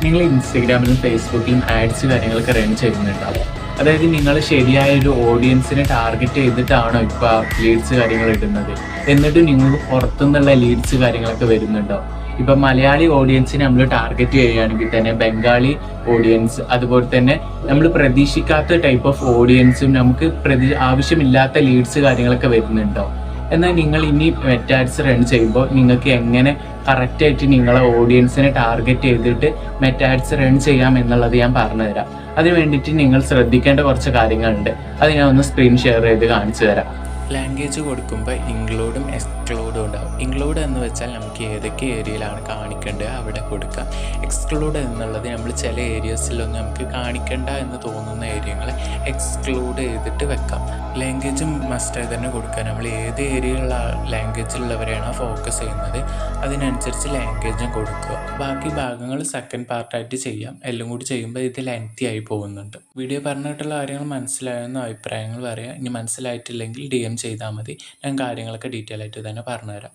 നിങ്ങൾ ഇൻസ്റ്റഗ്രാമിലും ഫേസ്ബുക്കിലും ആഡ്സ് കാര്യങ്ങളൊക്കെ റൺ ചെയ്യുന്നുണ്ടാവും. അതായത് നിങ്ങൾ ശരിയായ ഒരു ഓഡിയൻസിനെ ടാർഗറ്റ് ചെയ്തിട്ടാണോ ഇപ്പോൾ ലീഡ്സ് കാര്യങ്ങൾ ഇടുന്നത്, എന്നിട്ട് നിങ്ങൾക്ക് പുറത്തുനിന്നുള്ള ലീഡ്സ് കാര്യങ്ങളൊക്കെ വരുന്നുണ്ടാവും. ഇപ്പം മലയാളി ഓഡിയൻസിനെ നമ്മൾ ടാർഗറ്റ് ചെയ്യുകയാണെങ്കിൽ തന്നെ ബംഗാളി ഓഡിയൻസ്, അതുപോലെ തന്നെ നമ്മൾ പ്രതീക്ഷിക്കാത്ത ടൈപ്പ് ഓഫ് ഓഡിയൻസും നമുക്ക് ആവശ്യമില്ലാത്ത ലീഡ്സ് കാര്യങ്ങളൊക്കെ വരുന്നുണ്ടാവും. എന്നാൽ നിങ്ങൾ ഇനി മെറ്റാ ആഡ്സ് റൺ ചെയ്യുമ്പോൾ നിങ്ങൾക്ക് എങ്ങനെ കറക്റ്റായിട്ട് നിങ്ങളെ ഓഡിയൻസിനെ ടാർഗറ്റ് ചെയ്തിട്ട് മെറ്റാ ആഡ്സ് റൺ ചെയ്യാം എന്നുള്ളത് ഞാൻ പറഞ്ഞു തരാം. അതിന് വേണ്ടിയിട്ട് നിങ്ങൾ ശ്രദ്ധിക്കേണ്ട കുറച്ച് കാര്യങ്ങളുണ്ട്. അത് ഞാൻ ഒന്ന് സ്ക്രീൻ ഷെയർ ചെയ്ത് കാണിച്ചു തരാം. ലാംഗ്വേജ് കൊടുക്കുമ്പോൾ ഇൻക്ലൂഡും എക്സ്ക്ലൂഡും ഉണ്ടാവും. ഇൻക്ലൂഡ് എന്ന് വെച്ചാൽ നമുക്ക് ഏതൊക്കെ ഏരിയയിലാണ് കാണിക്കേണ്ടത് അവിടെ കൊടുക്കാം. എക്സ്ക്ലൂഡ് എന്നുള്ളത് നമ്മൾ ചില ഏരിയസിലൊന്നും നമുക്ക് കാണിക്കേണ്ട എന്ന് തോന്നുന്ന ഏരിയകൾ എക്സ്ക്ലൂഡ് ചെയ്തിട്ട് വെക്കാം. ലാംഗ്വേജും മസ്റ്റായി തന്നെ കൊടുക്കുക. നമ്മൾ ഏത് ഏരിയയിലുള്ള ലാംഗ്വേജിലുള്ളവരെയാണോ ഫോക്കസ് ചെയ്യുന്നത് അതിനനുസരിച്ച് ലാംഗ്വേജും കൊടുക്കുക. ബാക്കി ഭാഗങ്ങൾ സെക്കൻഡ് പാർട്ടായിട്ട് ചെയ്യാം. എല്ലാം കൂടി ചെയ്യുമ്പോൾ ഇത് ലെങ്തി ആയി പോകുന്നുണ്ട്. വീഡിയോ പറഞ്ഞിട്ടുള്ള കാര്യങ്ങൾ മനസ്സിലായെന്ന അഭിപ്രായങ്ങൾ പറയാം. ഇനി മനസ്സിലായിട്ടില്ലെങ്കിൽ DM ചെയ്താൽ മതി. ഞാൻ കാര്യങ്ങളൊക്കെ ഡീറ്റെയിൽ ആയിട്ട് തന്നെ പറഞ്ഞുതരാം.